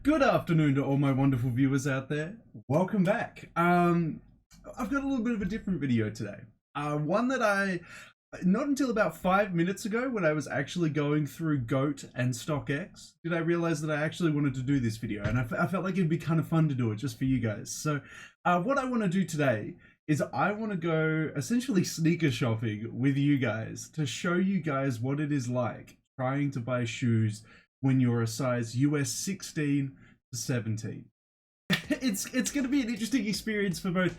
Good afternoon to all my wonderful viewers out there. Welcome back. I've got a little bit of a different video today. One that not until about 5 minutes ago when I was actually going through GOAT and StockX, did I realize that I actually wanted to do this video. And I felt like it'd be kind of fun to do it just for you guys. So what I want to do today is I want to go essentially sneaker shopping with you guys to show you guys what it is like trying to buy shoes when you're a size US 16 to 17. It's going to be an interesting experience for both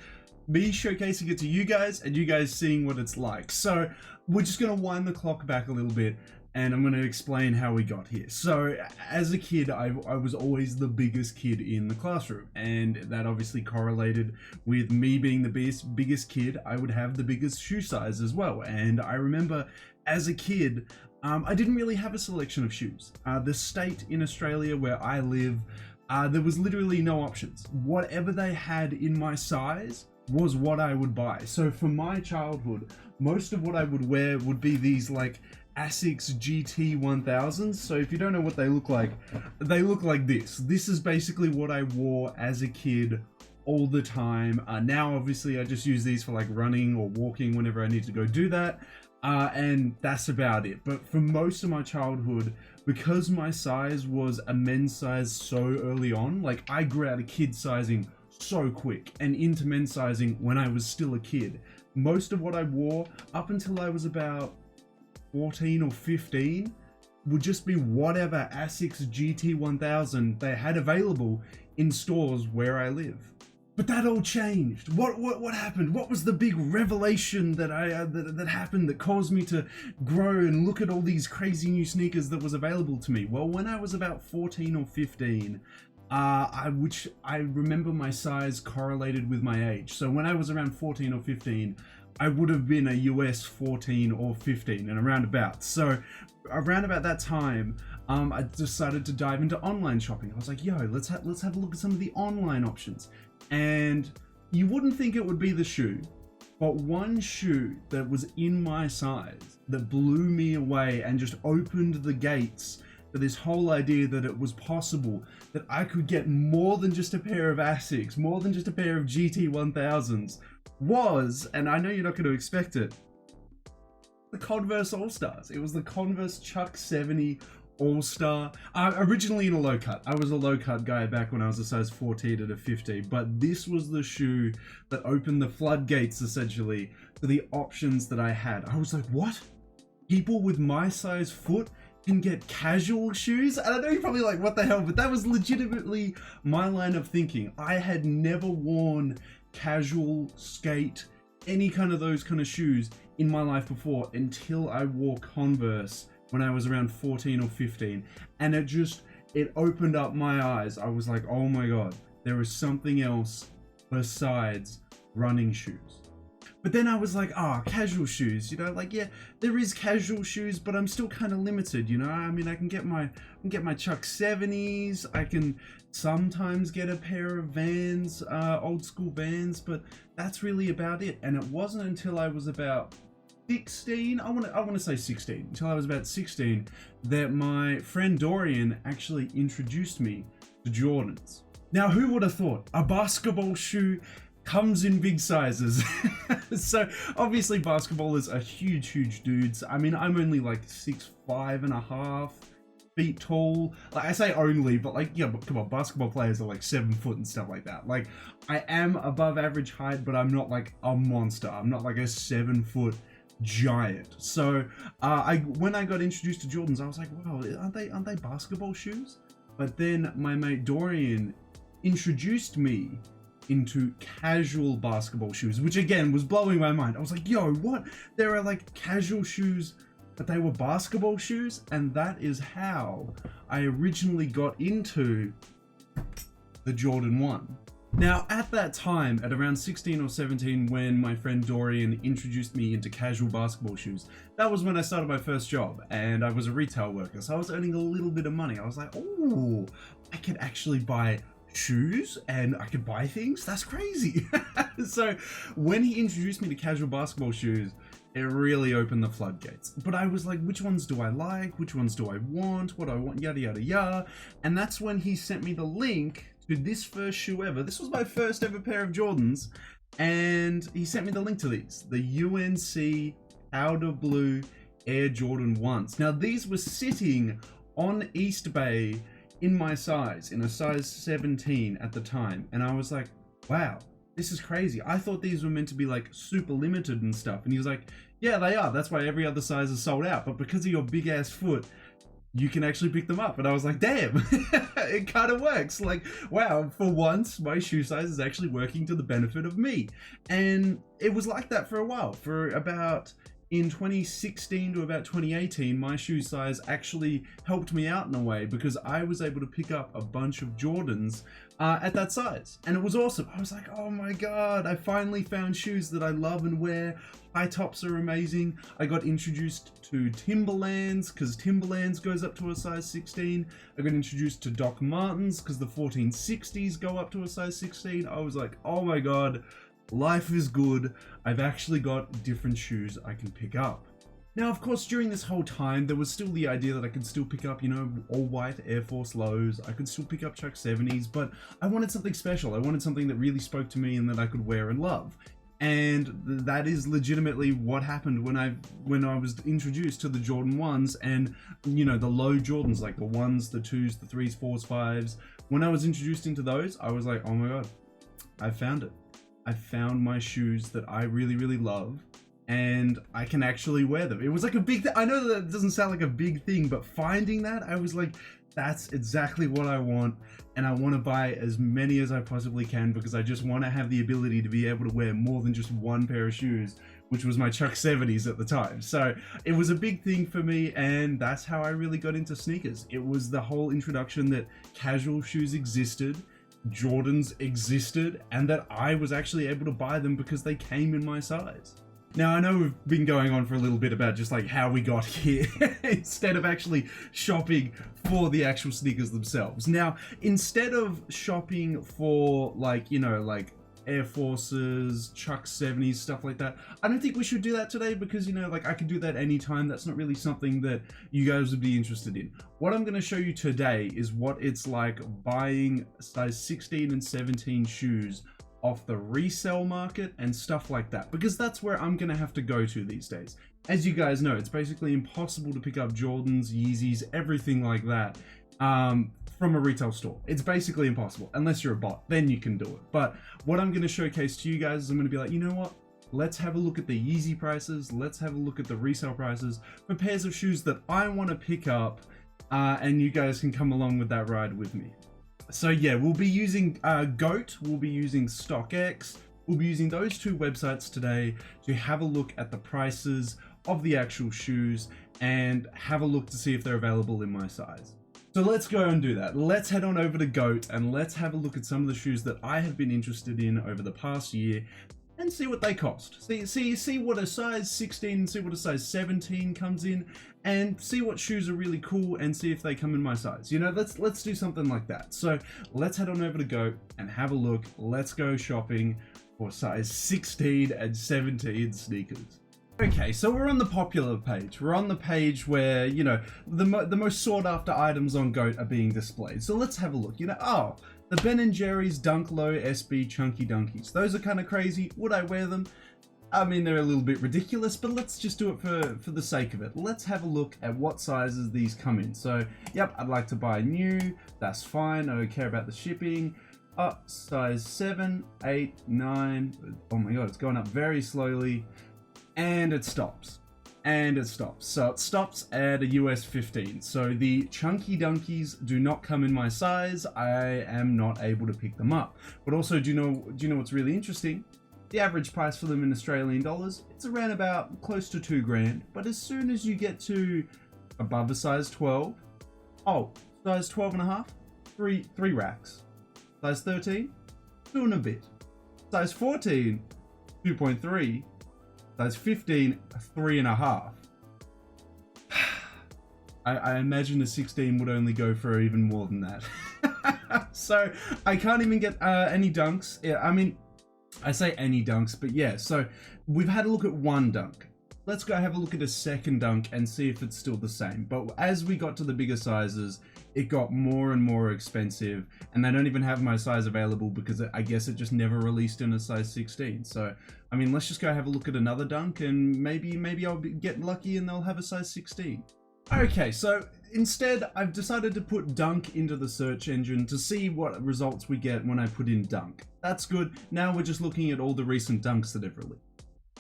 me showcasing it to you guys and you guys seeing what it's like. So we're just going to wind the clock back a little bit and I'm going to explain how we got here. So as a kid, I was always the biggest kid in the classroom, and that obviously correlated with me being the biggest kid. I would have the biggest shoe size as well. And I remember as a kid, I didn't really have a selection of shoes. The state in Australia where I live, there was literally no options. Whatever they had in my size was what I would buy. So for my childhood, most of what I would wear would be these like Asics GT 1000s. So if you don't know what they look like this. This is basically what I wore as a kid all the time. Now obviously I just use these for like running or walking whenever I need to go do that. And that's about it. But for most of my childhood, because my size was a men's size so early on, like I grew out of kid sizing so quick and into men's sizing when I was still a kid. Most of what I wore up until I was about 14 or 15 would just be whatever Asics GT 1000 they had available in stores where I live. But that all changed. What happened? What was the big revelation that that happened that caused me to grow and look at all these crazy new sneakers that was available to me? Well, when I was about 14 or 15, which I remember my size correlated with my age. So when I was around 14 or 15, I would have been a US 14 or 15 and around about. So around about that time, I decided to dive into online shopping. I was like, yo, let's have a look at some of the online options. And you wouldn't think it would be the shoe, but one shoe that was in my size that blew me away and just opened the gates for this whole idea that it was possible that I could get more than just a pair of Asics, more than just a pair of GT 1000s was, and I know you're not going to expect it, the Converse All-Stars. It was the Converse Chuck 70 All-Star. Originally in a low cut. I was a low cut guy back when I was a size 14 and a 15, but this was the shoe that opened the floodgates essentially to the options that I had. I was like, what? People with my size foot can get casual shoes? And I know you're probably like, what the hell? But that was legitimately my line of thinking. I had never worn casual, skate, any kind of those kind of shoes in my life before until I wore Converse when I was around 14 or 15, and it opened up my eyes. I was like, oh my god, there is something else besides running shoes. But then I was like, casual shoes, you know, like, yeah, there is casual shoes, but I'm still kind of limited, you know. I mean, I can get my Chuck 70s, I can sometimes get a pair of Vans, old school Vans, but that's really about it. And it wasn't until I was about 16, I want to say 16, until I was about 16, that my friend Dorian actually introduced me to Jordans. Now, who would have thought a basketball shoe comes in big sizes? So obviously basketballers are huge dudes. I mean, I'm only like 6'5.5" feet tall. Like, I say only, but like, yeah, but come on, basketball players are like 7 foot and stuff like that. Like, I am above average height, but I'm not like a monster. I'm not like a 7 foot giant. So when I got introduced to Jordans, I was like, wow, aren't they basketball shoes? But then my mate Dorian introduced me into casual basketball shoes, which again was blowing my mind. I was like, yo, what? There are like casual shoes, but they were basketball shoes? And that is how I originally got into the Jordan 1. Now, at that time, at around 16 or 17, when my friend Dorian introduced me into casual basketball shoes, that was when I started my first job, and I was a retail worker, so I was earning a little bit of money. I was like, oh, I could actually buy shoes and I could buy things? That's crazy. So when he introduced me to casual basketball shoes, It really opened the floodgates. But I was like, which ones do I like? Which ones do I want? What do I want? Yada, yada, yada. And that's when he sent me the link to this first shoe ever. This was my first ever pair of Jordans. And he sent me the link to these. The UNC Powder Blue Air Jordan 1s. Now, these were sitting on East Bay in my size, in a size 17 at the time. And I was like, wow, this is crazy. I thought these were meant to be like super limited and stuff. And he was like, yeah, they are. That's why every other size is sold out. But because of your big ass foot, you can actually pick them up. And I was like, damn, it kind of works. Like, wow, for once, my shoe size is actually working to the benefit of me. And it was like that for a while. For about, in 2016 to about 2018, my shoe size actually helped me out in a way because I was able to pick up a bunch of Jordans at that size. And it was awesome. I was like, oh my God, I finally found shoes that I love and wear. High tops are amazing. I got introduced to Timberlands because Timberlands goes up to a size 16. I got introduced to Doc Martens because the 1460s go up to a size 16. I was like, oh my God, life is good. I've actually got different shoes I can pick up. Now, of course, during this whole time, there was still the idea that I could still pick up, you know, all white Air Force Lows. I could still pick up Chuck 70s, but I wanted something special. I wanted something that really spoke to me and that I could wear and love. And that is legitimately what happened when I was introduced to the Jordan 1s and, you know, the low Jordans, like the 1s, the 2s, the 3s, 4s, 5s. When I was introduced into those, I was like, oh my God, I found it. I found my shoes that I really, really love. And I can actually wear them. It was like a big thing. I know that it doesn't sound like a big thing, but finding that, I was like, that's exactly what I want. And I want to buy as many as I possibly can because I just want to have the ability to be able to wear more than just one pair of shoes, which was my Chuck 70s at the time. So it was a big thing for me, and that's how I really got into sneakers. It was the whole introduction that casual shoes existed, Jordans existed, and that I was actually able to buy them because they came in my size. Now, I know we've been going on for a little bit about just like how we got here instead of actually shopping for the actual sneakers themselves. Now, instead of shopping for like, you know, like Air Forces, Chuck 70s, stuff like that, I don't think we should do that today because, you know, like I could do that anytime. That's not really something that you guys would be interested in. What I'm going to show you today is what it's like buying size 16 and 17 shoes off the resale market and stuff like that, because that's where I'm gonna have to go to these days. As you guys know, it's basically impossible to pick up Jordans, Yeezys, everything like that from a retail store. It's basically impossible unless you're a bot, then you can do it. But what I'm gonna showcase to you guys is I'm gonna be like, you know what, let's have a look at the Yeezy prices, let's have a look at the resale prices for pairs of shoes that I want to pick up, and you guys can come along with that ride with me. So yeah, we'll be using GOAT, we'll be using StockX, we'll be using those two websites today to have a look at the prices of the actual shoes and have a look to see if they're available in my size. So let's go and do that. Let's head on over to GOAT and let's have a look at some of the shoes that I have been interested in over the past year and see what they cost. See what a size 16, see what a size 17 comes in, and see what shoes are really cool and see if they come in my size. You know, let's do something like that. So let's head on over to GOAT and have a look. Let's go shopping for size 16 and 17 sneakers. Okay, so we're on the popular page. We're on the page where, you know, the most sought after items on GOAT are being displayed. So let's have a look. You know, oh, the Ben & Jerry's Dunk Low SB Chunky Dunkies. Those are kind of crazy. Would I wear them? I mean, they're a little bit ridiculous, but let's just do it for the sake of it. Let's have a look at what sizes these come in. So, yep, I'd like to buy new. That's fine. I don't care about the shipping. Size 7, 8, 9. Oh my God, it's going up very slowly. And it stops. And it stops. So it stops at a US 15. So the Chunky Dunkies do not come in my size. I am not able to pick them up. But also, do you know what's really interesting? The average price for them in Australian dollars, it's around about close to $2,000. But as soon as you get to above a size 12, oh, size 12 and a half, three racks. Size 13, 2 and a bit. Size 14, 2.3. Size 15, 3.5. I imagine a 16 would only go for even more than that. So I can't even get any dunks. Yeah, I mean, I say any dunks, but yeah. So we've had a look at one dunk. let's go have a look at a second dunk and see if it's still the same. But as we got to the bigger sizes, it got more and more expensive, and they don't even have my size available because I guess it just never released in a size 16. So, I mean, let's just go have a look at another dunk, and maybe I'll get lucky and they'll have a size 16. Okay, so instead I've decided to put dunk into the search engine to see what results we get when I put in dunk. That's good. Now we're just looking at all the recent dunks that have released.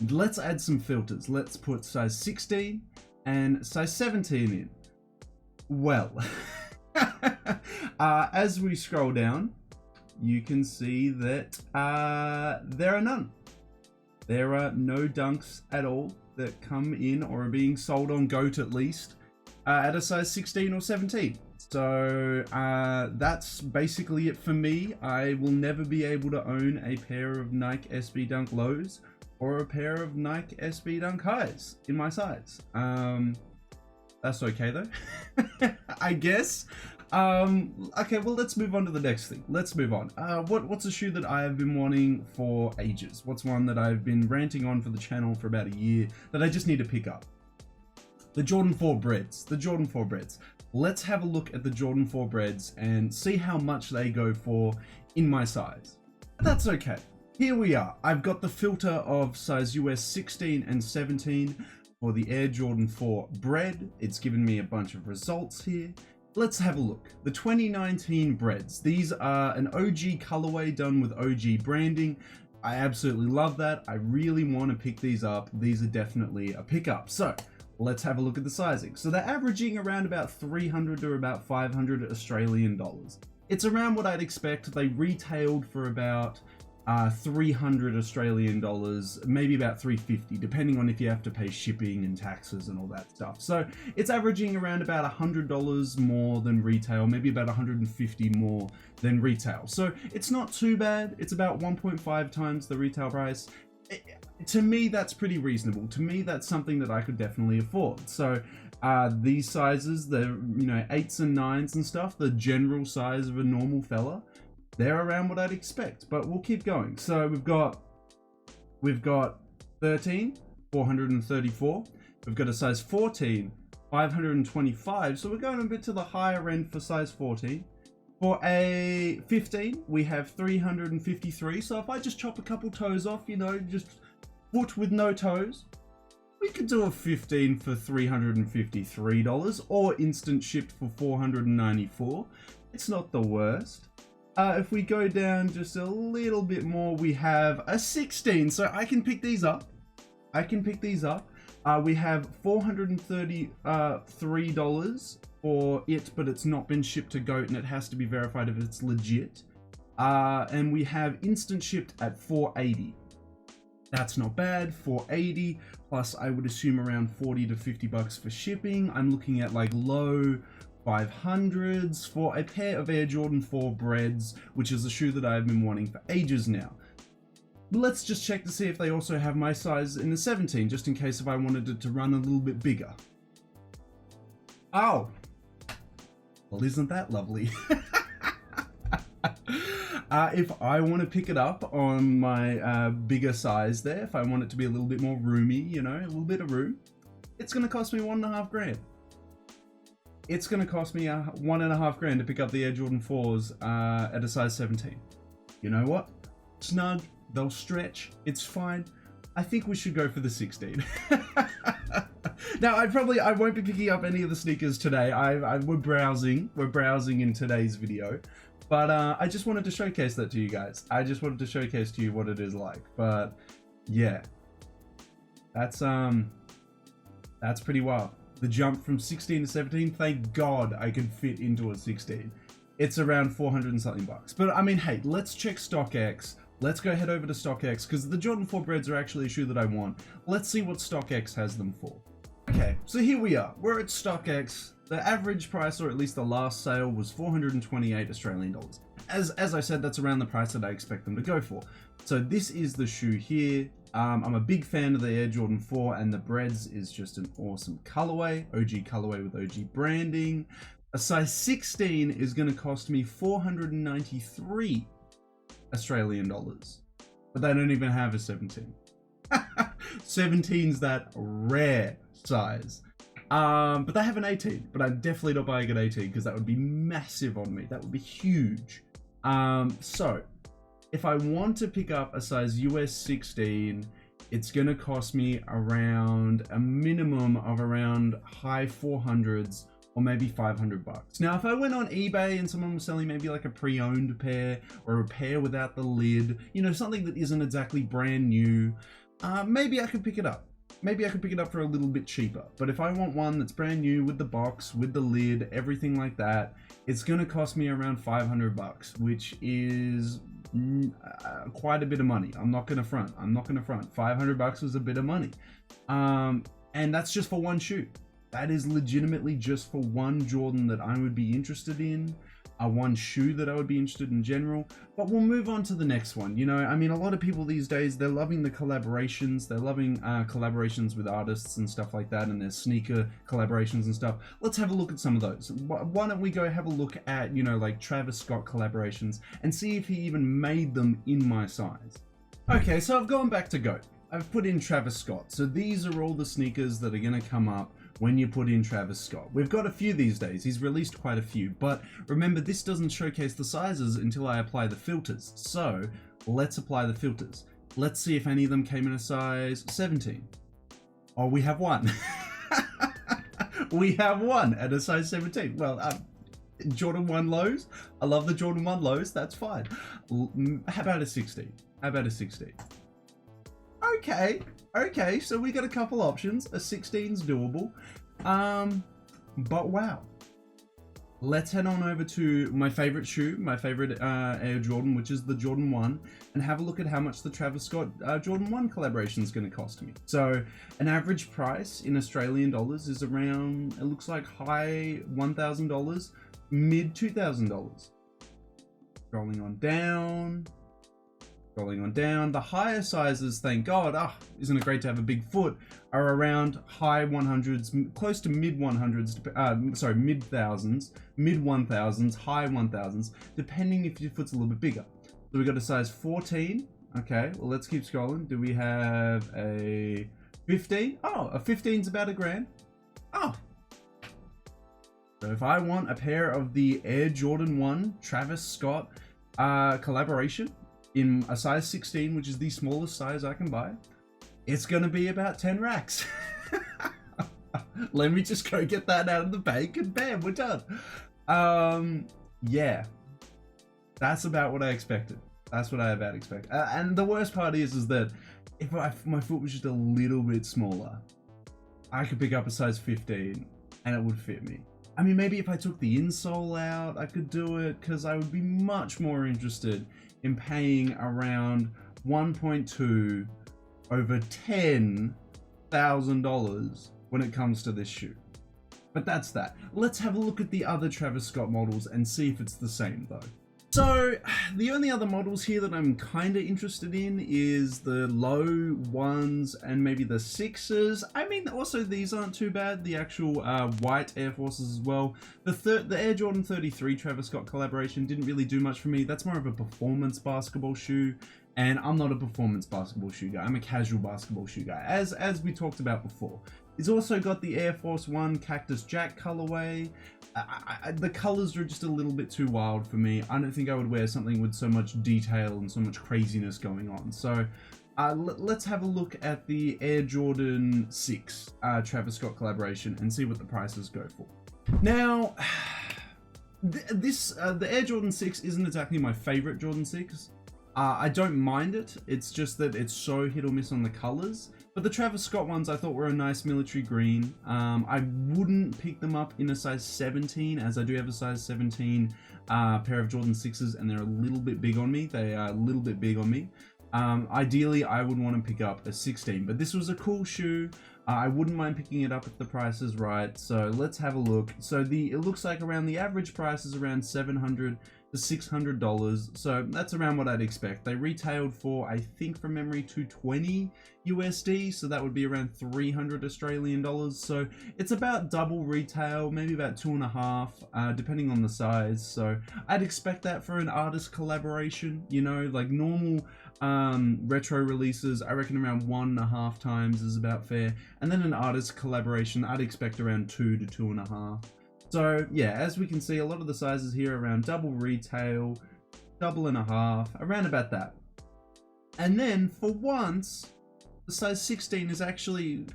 Let's add some filters. Let's put size 16 and size 17 in. Well, as we scroll down, you can see that there are none. There are no dunks at all that come in or are being sold on GOAT at least at a size 16 or 17. So that's basically it for me. I will never be able to own a pair of Nike SB Dunk lows or a pair of Nike SB Dunk highs in my size. That's okay though, I guess. Okay, well, let's move on to the next thing. Let's move on. What's a shoe that I have been wanting for ages? What's one that I've been ranting on for the channel for about a year that I just need to pick up? The Jordan 4 Breads. The Jordan 4 Breads. Let's have a look at the Jordan 4 Breads and see how much they go for in my size. That's okay. Here we are. I've got the filter of size US 16 and 17 for the Air Jordan 4 Bread. It's given me a bunch of results here. Let's have a look. The 2019 Breads. These are an OG colorway done with OG branding. I absolutely love that. I really want to pick these up. These are definitely a pickup. So let's have a look at the sizing. So they're averaging around about 300 to about 500 Australian dollars. It's around what I'd expect. They retailed for about 300 Australian dollars, maybe about 350, depending on if you have to pay shipping and taxes and all that stuff. So it's averaging around about $100 more than retail, maybe about 150 more than retail. So it's not too bad. It's about 1.5 times the retail price. To me, that's pretty reasonable. To me, that's something that I could definitely afford. So these sizes, the 8s and 9s and stuff, the general size of a normal fella, they're around what I'd expect, but we'll keep going. So we've got 13, 434. We've got a size 14, 525. So we're going a bit to the higher end for size 14. For a 15, we have 353. So if I just chop a couple toes off, just foot with no toes, we could do a 15 for $353 or instant shipped for $494. It's not the worst. If we go down just a little bit more, we have a 16. So I can pick these up. We have $433 for it, but it's not been shipped to GOAT and it has to be verified if it's legit. And we have instant shipped at $480. That's not bad. $480 plus I would assume around 40 to 50 bucks for shipping. I'm looking at like low 500s for a pair of Air Jordan 4 Breads, which is a shoe that I've been wanting for ages now. Let's just check to see if they also have my size in the 17, just in case if I wanted it to run a little bit bigger. Oh, well, isn't that lovely? If I want to pick it up on my bigger size there, if I want it to be a little bit more roomy, a little bit of room, it's going to cost me $1.5 grand. It's going to cost me $1.5 grand to pick up the Air Jordan 4s at a size 17. You know what? Snug, they'll stretch, it's fine. I think we should go for the 16. Now, I won't be picking up any of the sneakers today. We're browsing in today's video. But I just wanted to showcase that to you guys. I just wanted to showcase to you what it is like. But yeah, that's pretty wild. The jump from 16 to 17, thank God I could fit into a 16. It's around 400 and something bucks. But I mean, hey, let's check StockX. Let's go head over to StockX because the Jordan 4 Breads are actually a shoe that I want. Let's see what StockX has them for. Okay, so here we are. We're at StockX. The average price, or at least the last sale, was 428 Australian dollars. As I said, that's around the price that I expect them to go for. So this is the shoe here. I'm a big fan of the Air Jordan 4, and the Breads is just an awesome colorway. OG colorway with OG branding. A size 16 is going to cost me 493 Australian dollars. But they don't even have a 17. 17's that rare size. But they have an 18, but I'm definitely not buying an 18 because that would be massive on me. That would be huge. So if I want to pick up a size US 16, it's going to cost me around a minimum of around high 400s or maybe 500 bucks. Now, if I went on eBay and someone was selling maybe like a pre-owned pair or a pair without the lid, you know, something that isn't exactly brand new, maybe I could pick it up. Maybe I could pick it up for a little bit cheaper. But if I want one that's brand new with the box, with the lid, everything like that, it's going to cost me around 500 bucks, which is quite a bit of money. I'm not going to front. 500 bucks was a bit of money. And that's just for one shoe. That is legitimately just for one Jordan that I would be interested in. One shoe that I would be interested in general. But we'll move on to the next one. You know, I mean, a lot of people these days, they're loving the collaborations. They're loving collaborations with artists and stuff like that, and their sneaker collaborations and stuff. Let's have a look at some of those. Why don't we go have a look at, you know, like Travis Scott collaborations and see if he even made them in my size. Okay, so I've gone back to GOAT. I've put in Travis Scott. So these are all the sneakers that are going to come up when you put in Travis Scott. We've got a few these days. He's released quite a few, but remember, this doesn't showcase the sizes until I apply the filters. So let's apply the filters. Let's see if any of them came in a size 17. Oh, we have one. We have one at a size 17. Well, Jordan 1 lows. I love the Jordan 1 lows. That's fine. How about a 16? How about a 16? Okay, so we got a couple options. A 16's doable. But wow. Let's head on over to my favorite shoe, my favorite Air Jordan, which is the Jordan 1, and have a look at how much the Travis Scott Jordan 1 collaboration is going to cost me. So an average price in Australian dollars is around, it looks like high $1,000, mid $2,000. Scrolling on down. The higher sizes, thank God, isn't it great to have a big foot, are around high 100s, close to mid 100s, mid thousands, mid 1000s, high 1000s, depending if your foot's a little bit bigger. So we got a size 14. Okay, well, let's keep scrolling. Do we have a 15? Oh, a 15's about $1,000. Oh. So if I want a pair of the Air Jordan 1 Travis Scott collaboration, in a size 16, which is the smallest size I can buy, it's going to be about 10 racks. Let me just go get that out of the bank and bam, we're done. Yeah, that's about what I expected. That's what I about expect. And the worst part is that if my foot was just a little bit smaller, I could pick up a size 15 and it would fit me. I mean, maybe if I took the insole out, I could do it, because I would be much more interested in paying around 1.2 over $10,000 when it comes to this shoe. But that's that. Let's have a look at the other Travis Scott models and see if it's the same though. So the only other models here that I'm kind of interested in is the low ones and maybe the 6s. I mean, also these aren't too bad. The actual white Air Forces as well. The Air Jordan 33 Travis Scott collaboration didn't really do much for me. That's more of a performance basketball shoe, and I'm not a performance basketball shoe guy. I'm a casual basketball shoe guy, as we talked about before. It's also got the Air Force One Cactus Jack colorway. The colors are just a little bit too wild for me. I don't think I would wear something with so much detail and so much craziness going on. So let's have a look at the Air Jordan 6 Travis Scott collaboration and see what the prices go for. Now, the Air Jordan 6 isn't exactly my favorite Jordan 6. I don't mind it. It's just that it's so hit or miss on the colors. But the Travis Scott ones I thought were a nice military green. I wouldn't pick them up in a size 17, as I do have a size 17 pair of Jordan 6s, and they're a little bit big on me. They are a little bit big on me. Ideally, I would want to pick up a 16, but this was a cool shoe. I wouldn't mind picking it up if the price is right. So let's have a look. So it looks like around the average price is around $700 to $600. So that's around what I'd expect. They retailed for, I think from memory, 220 USD. So that would be around 300 Australian dollars. So it's about double retail, maybe about 2.5, depending on the size. So I'd expect that for an artist collaboration, you know, like normal retro releases, I reckon around 1.5 times is about fair. And then an artist collaboration, I'd expect around 2 to 2.5. So yeah, as we can see, a lot of the sizes here are around double retail, 1.5, around about that. And then for once, the size 16 is actually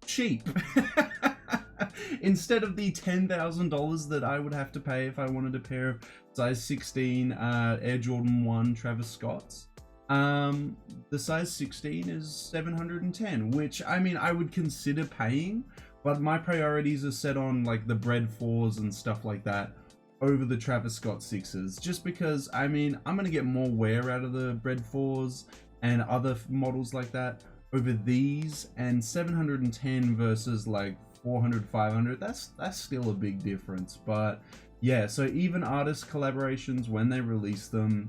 cheap. Instead of the $10,000 that I would have to pay if I wanted a pair of size 16 Air Jordan 1 Travis Scotts, the size 16 is $710, which I mean I would consider paying, but my priorities are set on like the Bread 4s and stuff like that over the Travis Scott 6s, just because I mean I'm gonna get more wear out of the Bread 4s and other models like that over these, and 710 versus like 400, 500, that's still a big difference. But yeah, so even artist collaborations, when they release them,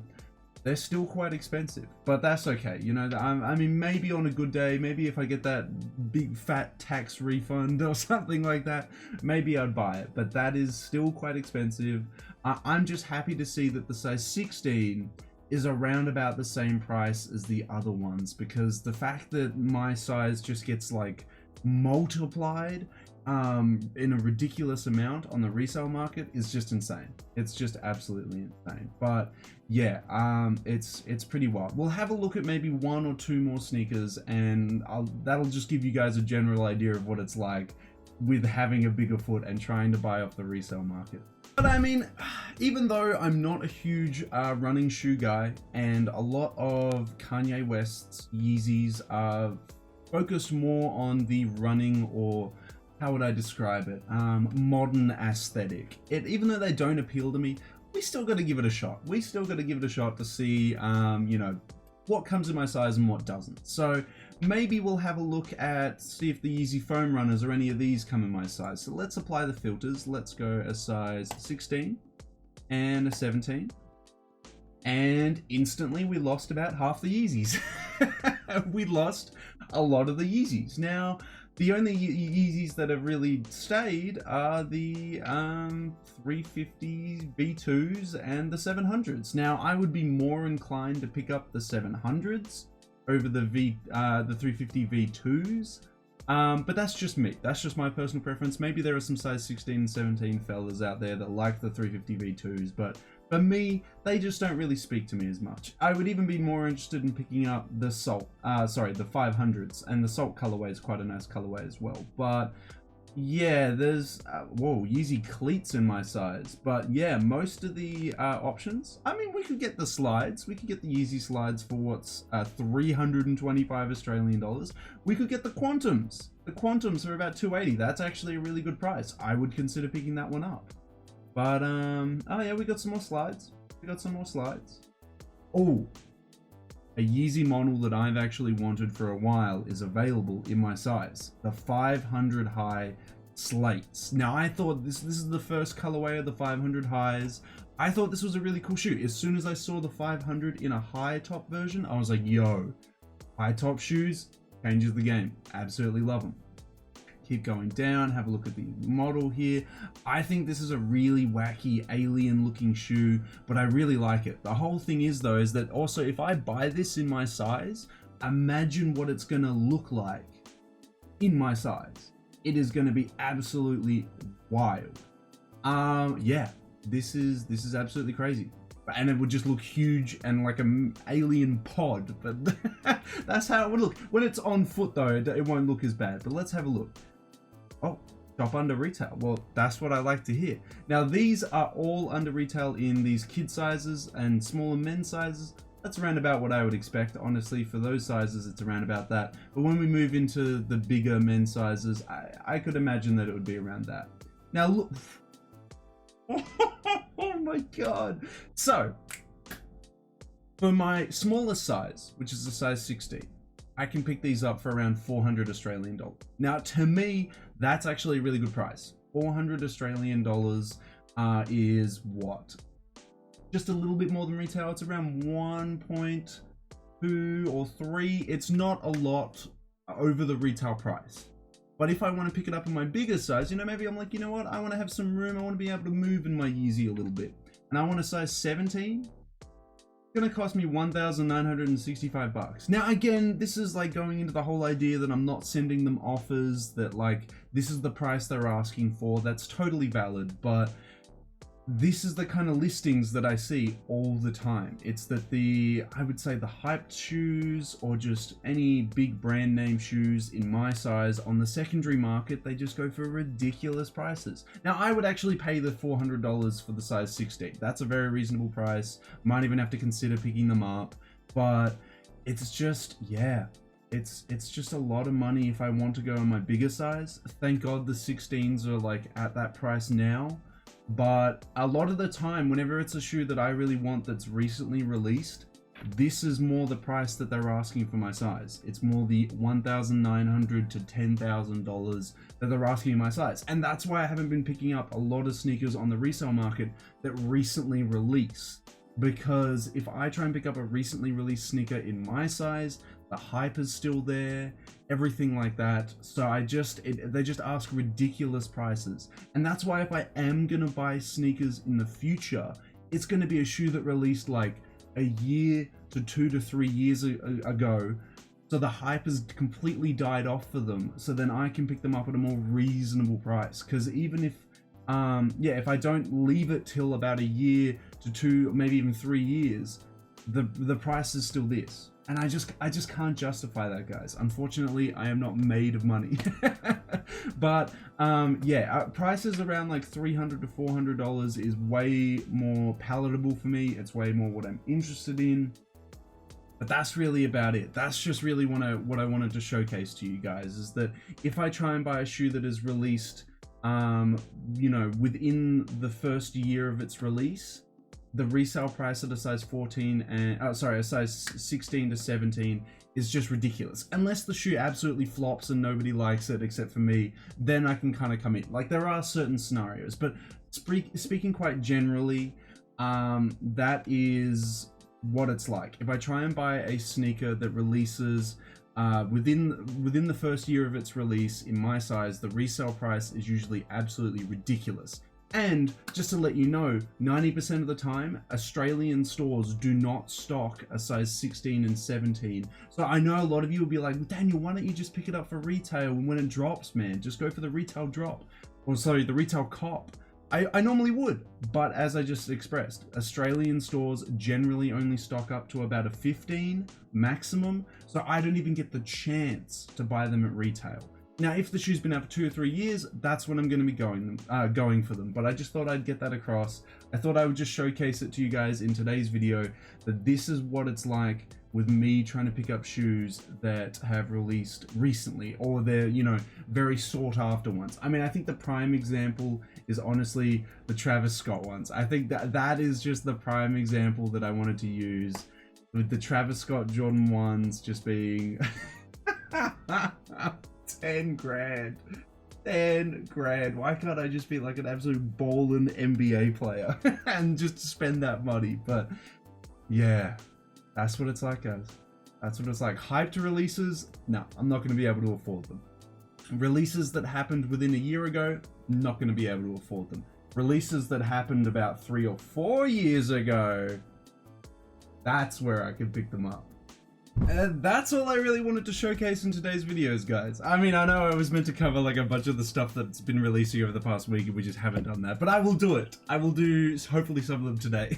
they're still quite expensive, but that's okay. You know, I mean, maybe on a good day, maybe if I get that big fat tax refund or something like that, maybe I'd buy it, but that is still quite expensive. I'm just happy to see that the size 16 is around about the same price as the other ones, because the fact that my size just gets like multiplied in a ridiculous amount on the resale market is just insane. It's just absolutely insane. But yeah, it's pretty wild. We'll have a look at maybe 1 or 2 more sneakers, and that'll just give you guys a general idea of what it's like with having a bigger foot and trying to buy off the resale market. But I mean, even though I'm not a huge running shoe guy, and a lot of Kanye West's Yeezys are focused more on the running, or how would I describe it, modern aesthetic. Even though they don't appeal to me, we still got to give it a shot. We still got to give it a shot to see, you know, what comes in my size and what doesn't. So maybe we'll have a look at, see if the Yeezy foam runners or any of these come in my size. So let's apply the filters. Let's go a size 16 and a 17. And instantly we lost about half the Yeezys. We lost a lot of the Yeezys. Now, the only Yeezys that have really stayed are the 350 V2s and the 700s. Now, I would be more inclined to pick up the 700s over the 350 V2s. But that's just me. That's just my personal preference. Maybe there are some size 16 and 17 fellas out there that like the 350 V2s, but for me, they just don't really speak to me as much. I would even be more interested in picking up the the 500s, and the Salt colorway is quite a nice colorway as well. But yeah, there's, whoa, Yeezy cleats in my size. But yeah, most of the options, I mean, we could get the slides. We could get the Yeezy slides for what's 325 Australian dollars. We could get the Quantums. The Quantums are about 280. That's actually a really good price. I would consider picking that one up. But, oh yeah, we got some more slides. We got some more slides. Oh, a Yeezy model that I've actually wanted for a while is available in my size. The 500 high slates. Now, I thought this is the first colorway of the 500 highs. I thought this was a really cool shoe. As soon as I saw the 500 in a high top version, I was like, yo, high top shoes changes the game. Absolutely love them. Keep going down, have a look at the model here. I think this is a really wacky alien looking shoe, but I really like it. The whole thing is though, is that also if I buy this in my size, imagine what it's gonna look like in my size. It is gonna be absolutely wild. Yeah, this is absolutely crazy. And it would just look huge and like an alien pod, but that's how it would look. When it's on foot though, it won't look as bad, but let's have a look. Oh, shop under retail. Well, that's what I like to hear. Now, these are all under retail in these kid sizes and smaller men's sizes. That's around about what I would expect. Honestly, for those sizes, it's around about that. But when we move into the bigger men's sizes, I could imagine that it would be around that. Now, look. Oh my God. So, for my smallest size, which is a size 16, I can pick these up for around 400 Australian dollars. Now, to me, that's actually a really good price. 400 Australian dollars is what? just a little bit more than retail. It's around 1.2 or 3. It's not a lot over the retail price. But if I want to pick it up in my bigger size, you know, maybe I'm like, you know what, I want to have some room. I want to be able to move in my Yeezy a little bit. And I want a size 17. Gonna cost me $1,965. Now again, this is like going into the whole idea that I'm not sending them offers, that like this is the price they're asking for. That's totally valid, but this is the kind of listings that I see all the time. It's that I would say the hyped shoes or just any big brand name shoes in my size on the secondary market, they just go for ridiculous prices. Now I would actually pay the $400 for the size 16. That's a very reasonable price. Might even have to consider picking them up, but it's just, yeah, it's just a lot of money if I want to go in my bigger size. Thank God the 16s are like at that price now. But a lot of the time, whenever it's a shoe that I really want that's recently released, this is more the price that they're asking for my size. It's more the $1,900 to $10,000 that they're asking in my size. And that's why I haven't been picking up a lot of sneakers on the resale market that recently release. Because if I try and pick up a recently released sneaker in my size, the hype is still there, everything like that. So they just ask ridiculous prices. And that's why if I am gonna buy sneakers in the future, it's gonna be a shoe that released like a year to 2 to 3 years ago. So the hype has completely died off for them. So then I can pick them up at a more reasonable price. Because even if, if I don't leave it till about a year to 2, maybe even 3 years, the price is still this. And I just can't justify that, guys. Unfortunately, I am not made of money. But prices around like $300 to $400 is way more palatable for me. It's way more what I'm interested in. But that's really about it. That's just really what I wanted to showcase to you guys, is that if I try and buy a shoe that is released, within the first year of its release, the resale price at a size 14 and a size 16 to 17 is just ridiculous. Unless the shoe absolutely flops and nobody likes it except for me, then I can kind of come in. Like, there are certain scenarios, but speaking quite generally, that is what it's like. If I try and buy a sneaker that releases within the first year of its release in my size, the resale price is usually absolutely ridiculous. And just to let you know, 90% of the time, Australian stores do not stock a size 16 and 17. So I know a lot of you will be like, Daniel, why don't you just pick it up for retail? And when it drops, man, just go for the retail drop. Or sorry, the retail cop. I normally would, but as I just expressed, Australian stores generally only stock up to about a 15 maximum. So I don't even get the chance to buy them at retail. Now, if the shoe's been out for 2 or 3 years, that's when I'm going to be going for them. But I just thought I'd get that across. I thought I would just showcase it to you guys in today's video, that this is what it's like with me trying to pick up shoes that have released recently, or they're, very sought after ones. I mean, I think the prime example is honestly the Travis Scott ones. I think that is just the prime example that I wanted to use, with the Travis Scott Jordan 1s just being 10 grand. 10 grand. Why can't I just be like an absolute ballin' NBA player and just spend that money? But yeah, that's what it's like, guys. That's what it's like. Hyped releases, no, I'm not going to be able to afford them. Releases that happened within a year ago, not going to be able to afford them. Releases that happened about 3 or 4 years ago, that's where I can pick them up. And that's all I really wanted to showcase in today's videos, guys. I mean, I know I was meant to cover like a bunch of the stuff that's been releasing over the past week, and we just haven't done that, but I will do it. I will do hopefully some of them today.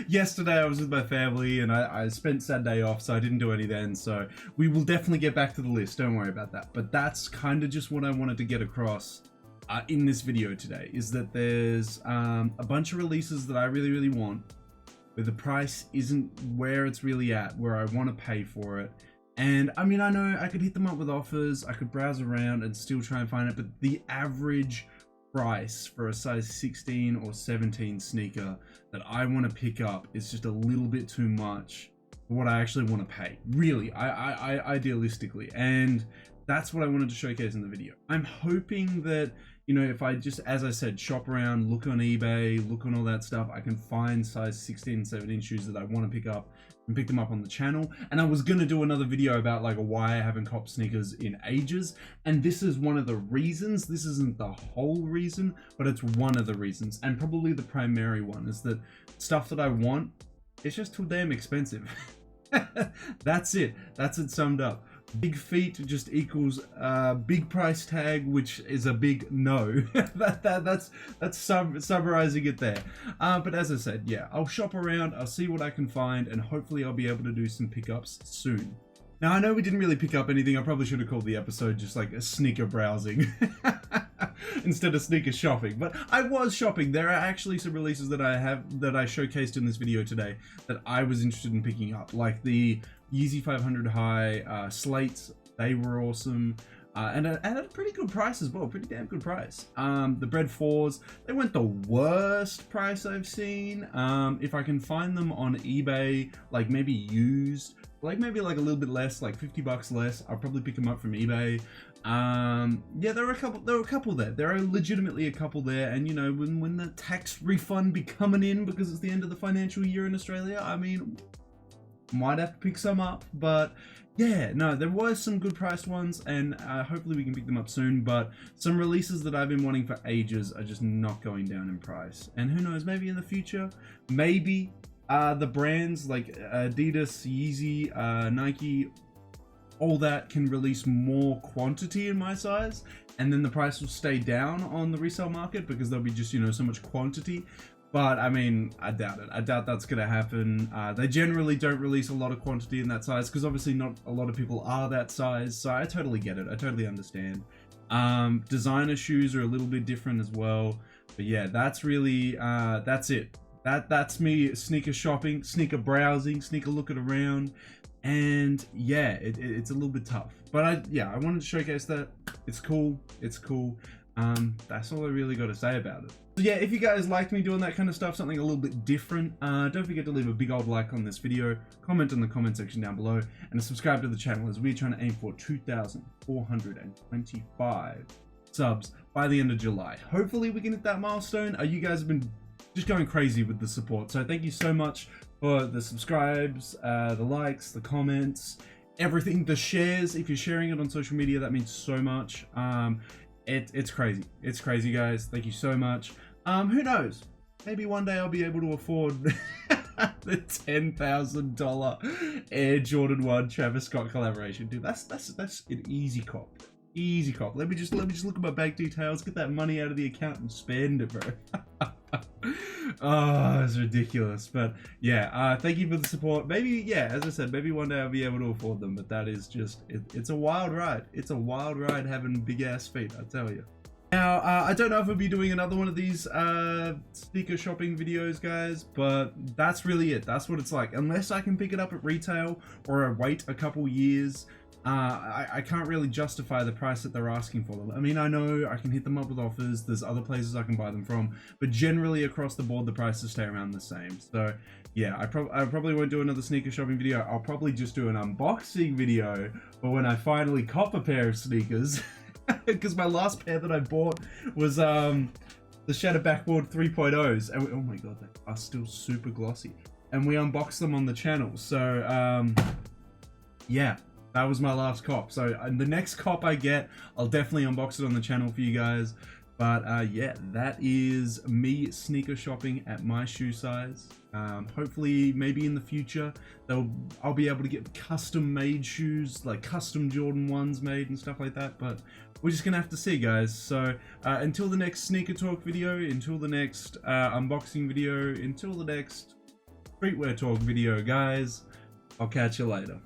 Yesterday I was with my family and I spent Saturday off, so I didn't do any then, so we will definitely get back to the list, don't worry about that. But that's kind of just what I wanted to get across in this video today, is that there's a bunch of releases that I really want, but the price isn't where it's really at, where I want to pay for it. And I mean, I know I could hit them up with offers, I could browse around and still try and find it, but the average price for a size 16 or 17 sneaker that I want to pick up is just a little bit too much for what I actually want to pay, really, I idealistically. And that's what I wanted to showcase in the video. I'm hoping that you know, if I just, as I said, shop around, look on eBay, look on all that stuff, I can find size 16 and 17 shoes that I want to pick up and pick them up on the channel. And I was going to do another video about like why I haven't copped sneakers in ages. And this is one of the reasons. This isn't the whole reason, but it's one of the reasons. And probably the primary one is that stuff that I want, it's just too damn expensive. That's it. That's it summed up. Big feet just equals big price tag, which is a big no. That's summarizing it there. But as I said, yeah, I'll shop around, I'll see what I can find, and hopefully I'll be able to do some pickups soon. Now, I know we didn't really pick up anything. I probably should have called the episode just like a sneaker browsing instead of sneaker shopping, but I was shopping. There are actually some releases that I showcased in this video today that I was interested in picking up, like the Yeezy 500 High slates. They were awesome. And at a pretty good price as well, pretty damn good price. The Bread 4s, they weren't the worst price I've seen. If I can find them on eBay, like maybe used, like maybe like a little bit less, like 50 bucks less, I'll probably pick them up from eBay. Yeah, there were a couple there. There are legitimately a couple there, and you know, when the tax refund be coming in because it's the end of the financial year in Australia, I mean, might have to pick some up. But yeah, no, there were some good priced ones, and hopefully we can pick them up soon. But some releases that I've been wanting for ages are just not going down in price, and who knows, maybe in the future, maybe the brands like Adidas, Yeezy, Nike, all that can release more quantity in my size, and then the price will stay down on the resale market because there'll be just, you know, so much quantity. But I mean, I doubt it. I doubt that's going to happen. They generally don't release a lot of quantity in that size because obviously not a lot of people are that size. So I totally get it. I totally understand. Designer shoes are a little bit different as well. But yeah, that's really, that's it. That's me sneaker shopping, sneaker browsing, sneaker looking around. And yeah, it's a little bit tough. But I wanted to showcase that. It's cool. It's cool. That's all I really got to say about it. So yeah, if you guys liked me doing that kind of stuff, something a little bit different, don't forget to leave a big old like on this video, comment in the comment section down below, and subscribe to the channel as we're trying to aim for 2,425 subs by the end of July. Hopefully we can hit that milestone. You guys have been just going crazy with the support, so thank you so much for the subscribes, the likes, the comments, everything, the shares. If you're sharing it on social media, that means so much. It's crazy. It's crazy, guys. Thank you so much. Who knows? Maybe one day I'll be able to afford the $10,000 Air Jordan 1 Travis Scott collaboration. Dude, that's an easy cop. Easy cop. Let me just look at my bank details, get that money out of the account and spend it, bro. Oh, it's ridiculous. But yeah, thank you for the support. Maybe, yeah, as I said, maybe one day I'll be able to afford them, but that is just, it's a wild ride. It's a wild ride having big ass feet, I tell you. Now, I don't know if I'll be doing another one of these sneaker shopping videos, guys, but that's really it. That's what it's like. Unless I can pick it up at retail or I wait a couple years, I can't really justify the price that they're asking for them. I mean, I know I can hit them up with offers. There's other places I can buy them from, but generally across the board, the prices stay around the same. So yeah, I probably won't do another sneaker shopping video. I'll probably just do an unboxing video for when I finally cop a pair of sneakers. Because my last pair that I bought was the Shadow Backboard 3.0s, and oh my god, they are still super glossy, and we unboxed them on the channel. So yeah, that was my last cop. So the next cop I get, I'll definitely unbox it on the channel for you guys. But yeah, that is me sneaker shopping at my shoe size. Hopefully, maybe in the future, I'll be able to get custom made shoes, like custom Jordan 1s made and stuff like that. But we're just gonna have to see, guys. So until the next sneaker talk video, until the next unboxing video, until the next streetwear talk video, guys, I'll catch you later.